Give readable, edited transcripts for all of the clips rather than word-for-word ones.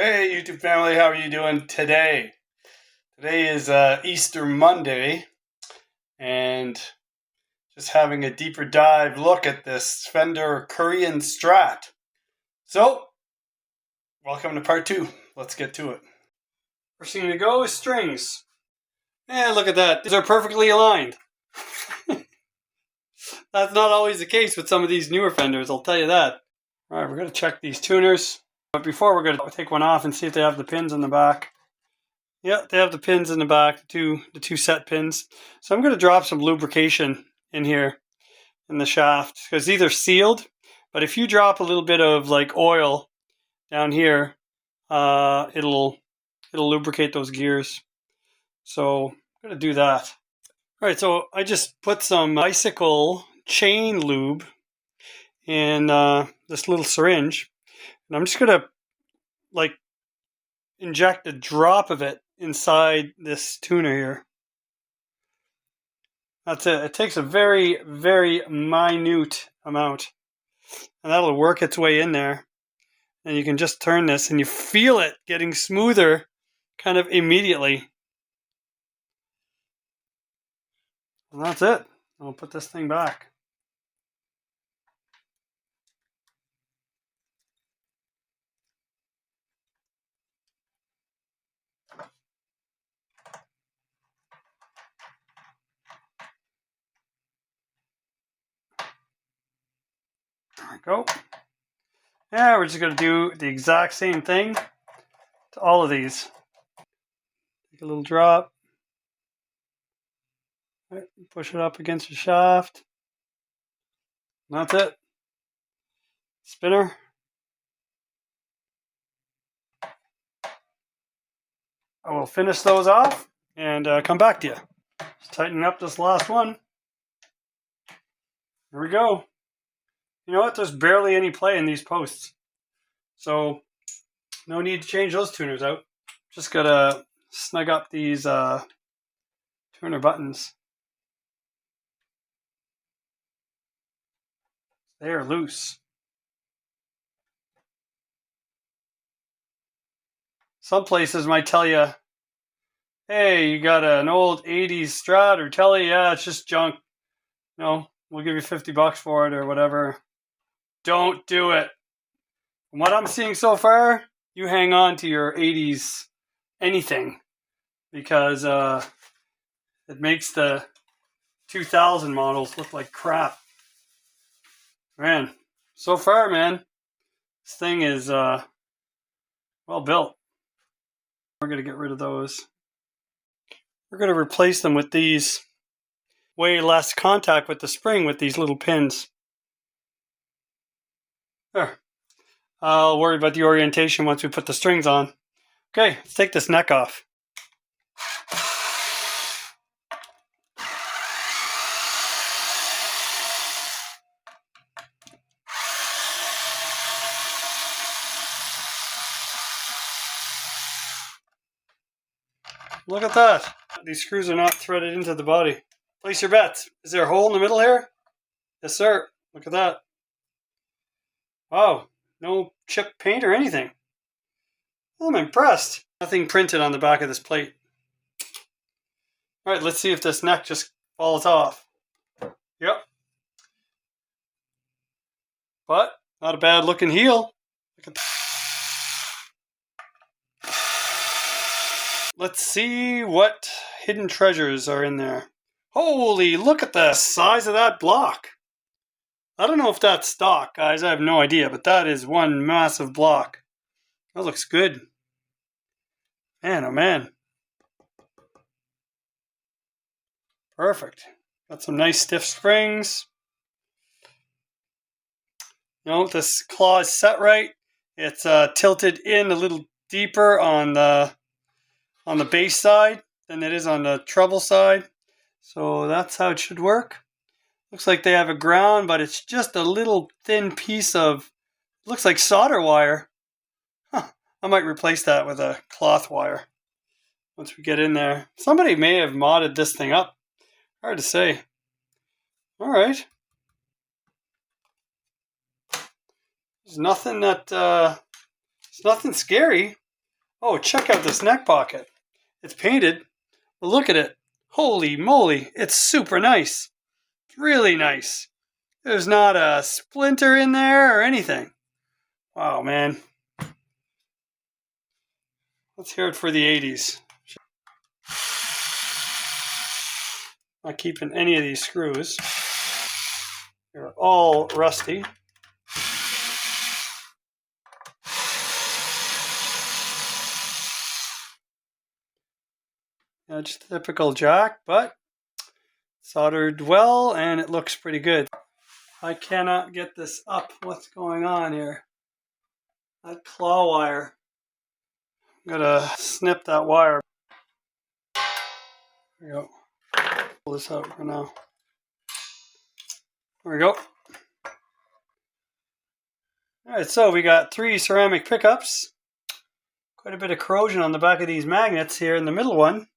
Hey YouTube family, how are you doing today? Today is Easter Monday, and just having a deeper dive look at this Fender Korean Strat. So, welcome to part 2. Let's get to it. First thing to go is strings. And look at that, these are perfectly aligned. That's not always the case with some of these newer Fenders, I'll tell you that. Alright, we're going to check these tuners. But before, we're going to take one off and see if they have the pins in the back. Yeah, they have the pins in the back, the two set pins. So I'm going to drop some lubrication in here in the shaft because these are sealed. But if you drop a little bit of like oil down here, it'll lubricate those gears. So I'm going to do that. All right, so I just put some bicycle chain lube in this little syringe, and I'm just going to like inject a drop of it inside this tuner here. That's it. It takes a very, very minute amount, and that'll work its way in there. And you can just turn this, and you feel it getting smoother kind of immediately. And that's it. I'll put this thing back. There we go. Yeah, we're just going to do the exact same thing to all of these. Take a little drop. Right, push it up against the shaft. And that's it. Spinner. I will finish those off and come back to you. Just tightening up this last one. Here we go. You know what? There's barely any play in these posts. So no need to change those tuners out. Just gotta snug up these tuner buttons. They are loose. Some places might tell you, hey, you got an old 80s Strat, or tell you, yeah, it's just junk. No, we'll give you $50 for it or whatever. Don't do it. From what I'm seeing so far, you hang on to your 80s anything, because it makes the 2000 models look like crap. Man, so far, man, this thing is well built. We're going to get rid of those. We're going to replace them with these. Way less contact with the spring with these little pins. There. I'll worry about the orientation once we put the strings on. Okay, let's take this neck off. Look at that. These screws are not threaded into the body. Place your bets. Is there a hole in the middle here? Yes, sir. Look at that. Wow. No chip paint or anything. I'm impressed. Nothing printed on the back of this plate. All right, let's see if this neck just falls off. Yep. But not a bad looking heel. Look at that. Let's see what hidden treasures are in there. Holy, look at the size of that block. I don't know if that's stock, guys. I have no idea, but that is one massive block. That looks good. Man, oh man. Perfect. Got some nice stiff springs. You know, this claw is set right. It's tilted in a little deeper on the bass side than it is on the treble side. So that's how it should work. Looks like they have a ground, but it's just a little thin piece of, looks like solder wire. Huh. I might replace that with a cloth wire once we get in there. Somebody may have modded this thing up. Hard to say. All right. There's nothing that, it's nothing scary. Oh, check out this neck pocket. It's painted. But look at it. Holy moly, it's super nice. Really nice. There's not a splinter in there or anything. Wow, man. Let's hear it for the 80s. Not keeping any of these screws. They're all rusty. Just a typical jack, but soldered well and it looks pretty good. I cannot get this up. What's going on here? That claw wire. I'm gonna snip that wire. There we go. Pull this out for now. There we go. Alright, so we got 3 ceramic pickups. Quite a bit of corrosion on the back of these magnets here in the middle one.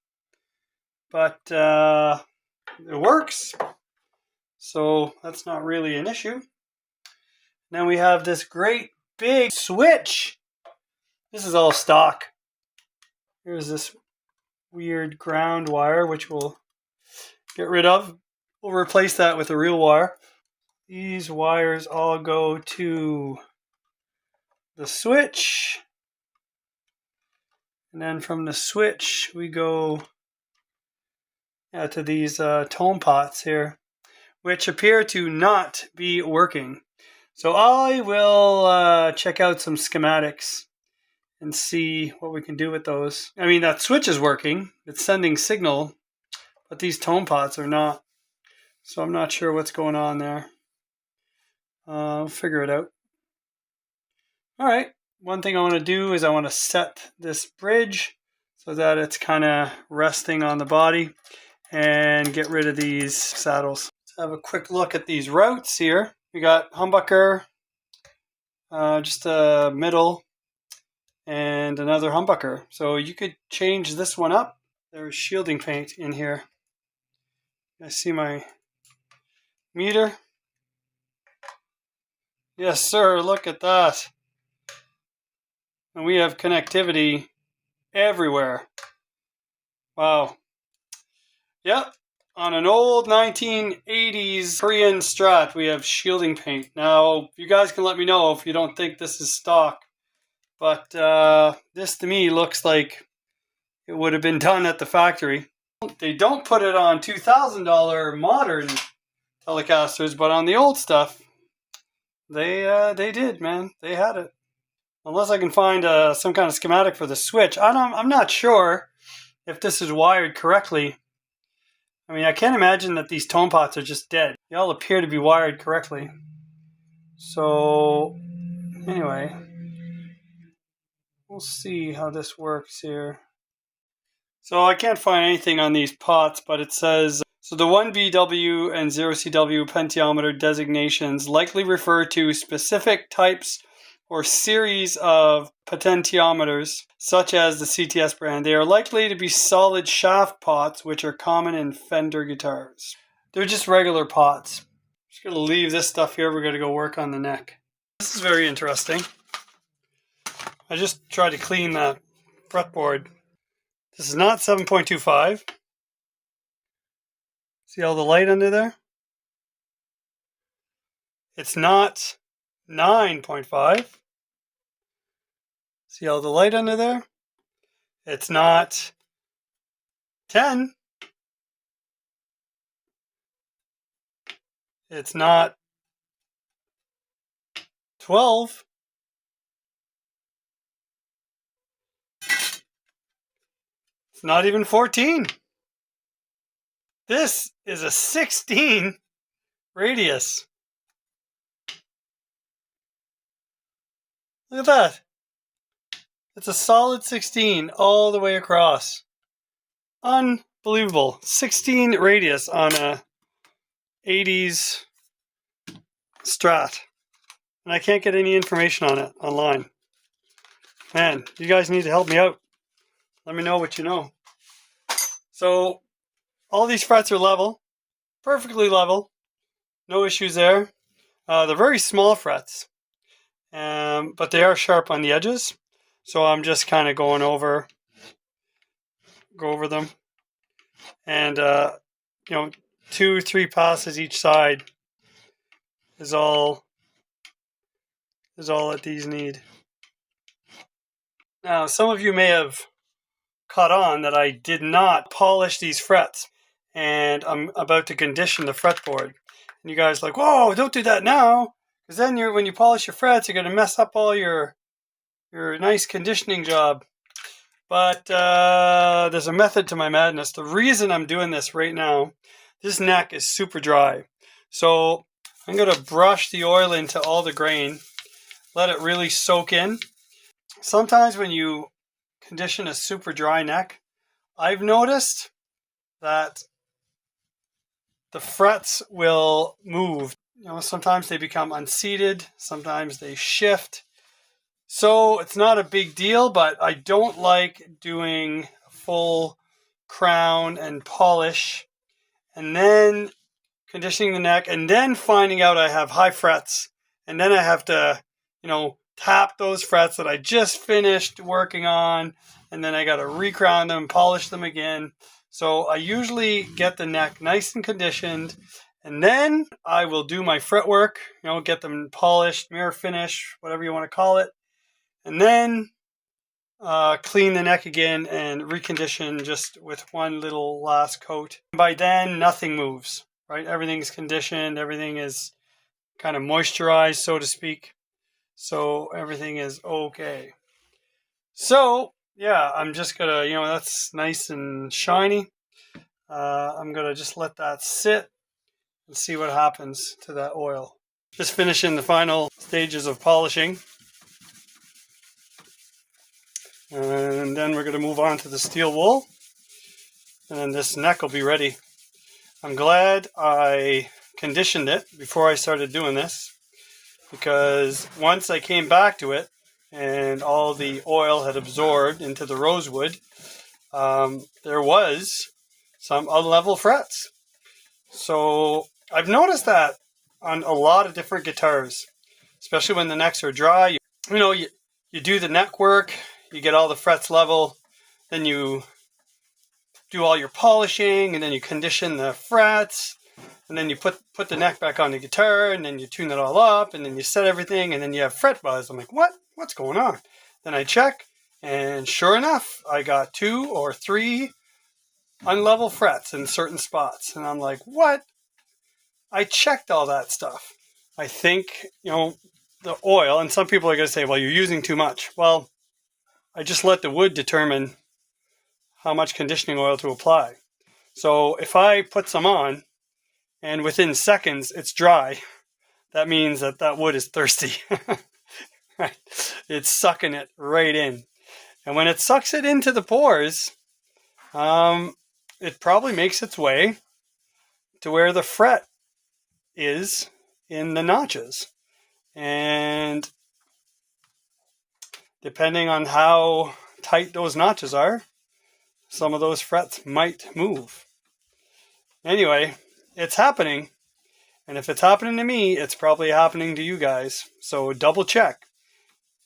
But it works. So that's not really an issue. Then we have this great big switch. This is all stock. Here's this weird ground wire, which we'll get rid of. We'll replace that with a real wire. These wires all go to the switch. And then from the switch, we go to these tone pots here, which appear to not be working. So I will check out some schematics and see what we can do with those. I mean, that switch is working. It's sending signal, but these tone pots are not. So I'm not sure what's going on there. I'll figure it out. All right. One thing I want to do is I want to set this bridge so that it's kind of resting on the body and get rid of these saddles. Let's have a quick look at these routes here. We got humbucker, just a middle, and another humbucker. So you could change this one up. There's shielding paint in here. I see my meter. Yes, sir. Look at that. And we have connectivity everywhere. Wow. Yep. On an old 1980s Korean Strat, we have shielding paint. Now, you guys can let me know if you don't think this is stock. But this to me looks like it would have been done at the factory. They don't put it on $2,000 modern Telecasters, but on the old stuff, they did, man. They had it. Unless I can find some kind of schematic for the switch. I'm not sure if this is wired correctly. I mean, I can't imagine that these tone pots are just dead. They all appear to be wired correctly. So, anyway, we'll see how this works here. So I can't find anything on these pots, but it says, so the 1BW and 0CW potentiometer designations likely refer to specific types or series of potentiometers, such as the CTS brand. They are likely to be solid shaft pots, which are common in Fender guitars. They're just regular pots. Just going to leave this stuff here. We're going to go work on the neck. This is very interesting. I just tried to clean the fretboard. This is not 7.25. See all the light under there? It's not 9.5. See all the light under there? It's not 10. It's not 12. It's not even 14. This is a 16 radius. Look at that. It's a solid 16 all the way across. Unbelievable. 16 radius on a 80s Strat. And I can't get any information on it online. Man, you guys need to help me out. Let me know what you know. So, all these frets are level. Perfectly level. No issues there. They're very small frets. But they are sharp on the edges. So I'm just kind of go over them, and 2-3 passes each side is all that these need. Now, some of you may have caught on that I did not polish these frets, and I'm about to condition the fretboard. And you guys are like, whoa, don't do that now, because then when you polish your frets, you're going to mess up all your nice conditioning job. But there's a method to my madness. The reason I'm doing this right now, this neck is super dry. So I'm going to brush the oil into all the grain, let it really soak in. Sometimes when you condition a super dry neck, I've noticed that the frets will move. Sometimes they become unseated, sometimes they shift. So it's not a big deal, but I don't like doing full crown and polish and then conditioning the neck and then finding out I have high frets, and then I have to, tap those frets that I just finished working on, and then I got to recrown them, polish them again. So I usually get the neck nice and conditioned, and then I will do my fretwork, get them polished, mirror finish, whatever you want to call it, and then clean the neck again and recondition just with one little last coat. By then, nothing moves, right? Everything's conditioned, everything is kind of moisturized, so to speak. So everything is okay. So yeah, I'm just gonna, that's nice and shiny. I'm gonna just let that sit and see what happens to that oil. Just finishing the final stages of polishing. And then we're gonna move on to the steel wool. And then this neck will be ready. I'm glad I conditioned it before I started doing this, because once I came back to it and all the oil had absorbed into the rosewood, there was some unlevel frets. So I've noticed that on a lot of different guitars, especially when the necks are dry. You do the neck work, you get all the frets level, then you do all your polishing, and then you condition the frets, and then you put the neck back on the guitar, and then you tune it all up, and then you set everything, and then you have fret buzz. I'm like, what's going on? Then I check, and sure enough, I got 2 or 3 unlevel frets in certain spots. And I'm like, what? I checked all that stuff. I think, the oil, and some people are going to say, well, you're using too much. Well, I just let the wood determine how much conditioning oil to apply. So if I put some on, and within seconds it's dry, that means that wood is thirsty. Right? It's sucking it right in. And when it sucks it into the pores, it probably makes its way to where the fret is in the notches. And depending on how tight those notches are, some of those frets might move. Anyway, it's happening. And if it's happening to me, it's probably happening to you guys. So double check.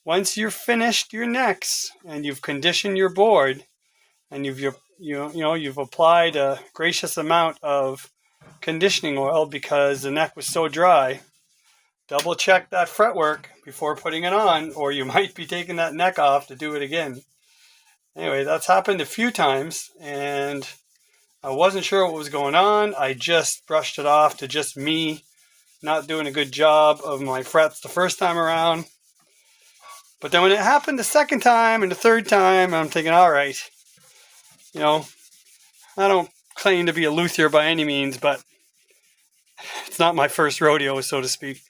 Once you've finished your necks and you've conditioned your board and you've applied a gracious amount of conditioning oil because the neck was so dry, double check that fretwork before putting it on, or you might be taking that neck off to do it again. Anyway, that's happened a few times, and I wasn't sure what was going on. I just brushed it off to just me not doing a good job of my frets the first time around. But then when it happened the second time and the third time, I'm thinking, all right, I don't claim to be a luthier by any means, but it's not my first rodeo, so to speak.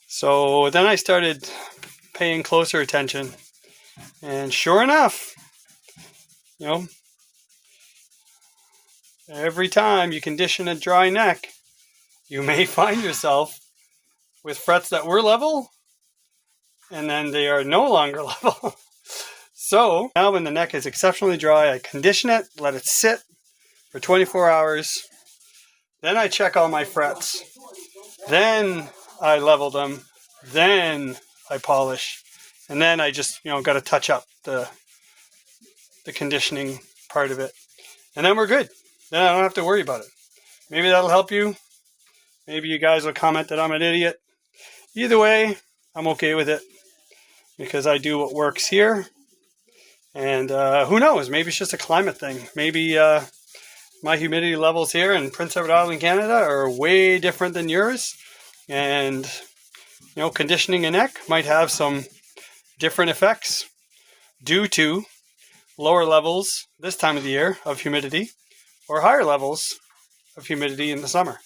So then I started paying closer attention. And sure enough, every time you condition a dry neck, you may find yourself with frets that were level, and then they are no longer level. So now when the neck is exceptionally dry, I condition it, let it sit for 24 hours. Then I check all my frets. Then I level them. Then I polish. And then I just, got to touch up the conditioning part of it. And then we're good. Then I don't have to worry about it. Maybe that'll help you. Maybe you guys will comment that I'm an idiot. Either way, I'm okay with it because I do what works here. And who knows? Maybe it's just a climate thing. Maybe my humidity levels here in Prince Edward Island, Canada are way different than yours. And, conditioning a neck might have some different effects due to lower levels this time of the year of humidity or higher levels of humidity in the summer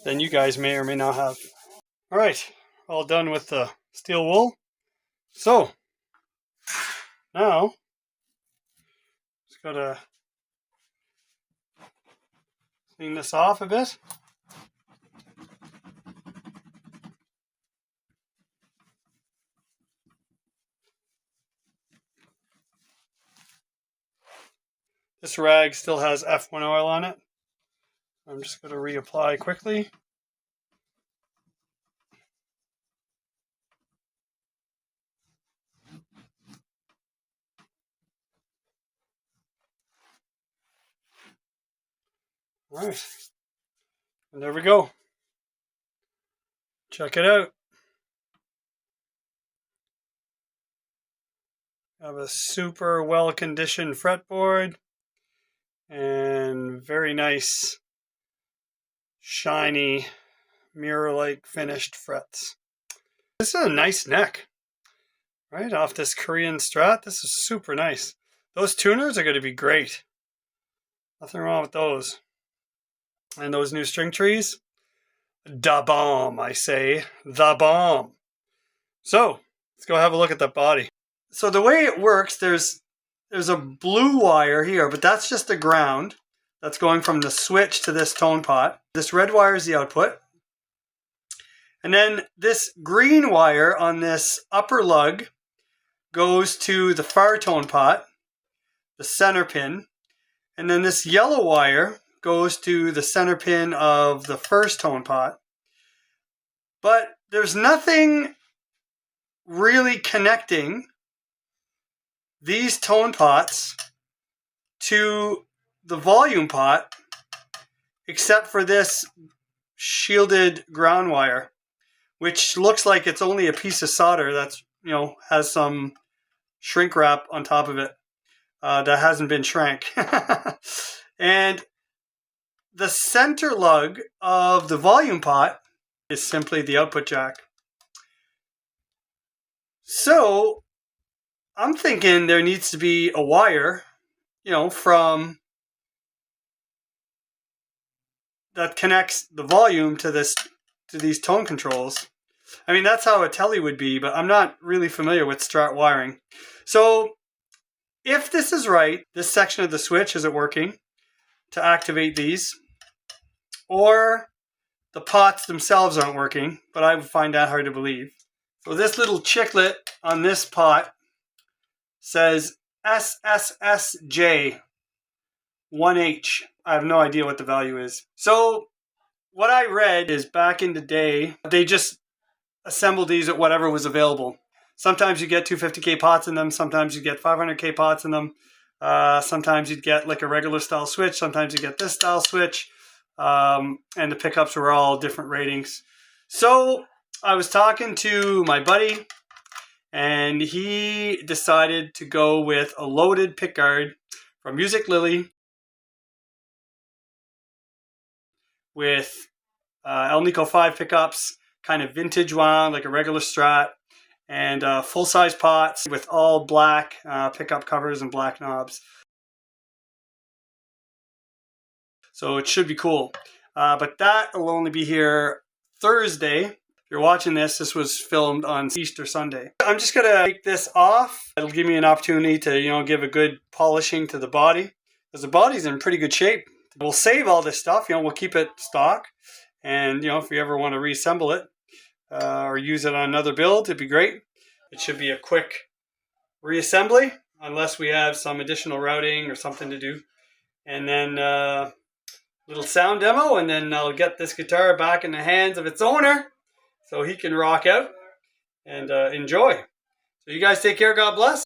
than you guys may or may not have. All right, all done with the steel wool. So now just gotta clean this off a bit. This rag still has F1 oil on it. I'm just going to reapply quickly. All right. And there we go. Check it out. I have a super well-conditioned fretboard and very nice, shiny, mirror-like finished frets. This is a nice neck, right? Off this Korean Strat. This is super nice. Those tuners are going to be great. Nothing wrong with those. And those new string trees, da bomb, I say, the bomb. So let's go have a look at that body. So the way it works, there's a blue wire here, but that's just the ground. That's going from the switch to this tone pot. This red wire is the output. And then this green wire on this upper lug goes to the far tone pot, the center pin. And then this yellow wire goes to the center pin of the first tone pot. But there's nothing really connecting these tone pots to the volume pot except for this shielded ground wire, which looks like it's only a piece of solder that's, has some shrink wrap on top of it that hasn't been shrank. And the center lug of the volume pot is simply the output jack. So I'm thinking there needs to be a wire, from that connects the volume to these tone controls. I mean, that's how a telly would be, but I'm not really familiar with Strat wiring. So if this is right, this section of the switch isn't working to activate these, or the pots themselves aren't working, but I would find that hard to believe. So this little chiclet on this pot says SSSJ 1H. I have no idea what the value is. So what I read is back in the day, they just assembled these at whatever was available. Sometimes you get 250K pots in them. Sometimes you get 500K pots in them. Sometimes you'd get like a regular style switch. Sometimes you get this style switch. And the pickups were all different ratings. So I was talking to my buddy, and he decided to go with a loaded pickguard from Music Lily with El Nico 5 pickups, kind of vintage one, like a regular Strat, and full-size pots with all black pickup covers and black knobs. So it should be cool. But that will only be here Thursday. If you're watching this, this was filmed on Easter Sunday. I'm just going to take this off. It'll give me an opportunity to, give a good polishing to the body, because the body's in pretty good shape. We'll save all this stuff. We'll keep it stock. And, if you ever want to reassemble it or use it on another build, it'd be great. It should be a quick reassembly, unless we have some additional routing or something to do. And then little sound demo, and then I'll get this guitar back in the hands of its owner so he can rock out and enjoy. So you guys take care. God bless.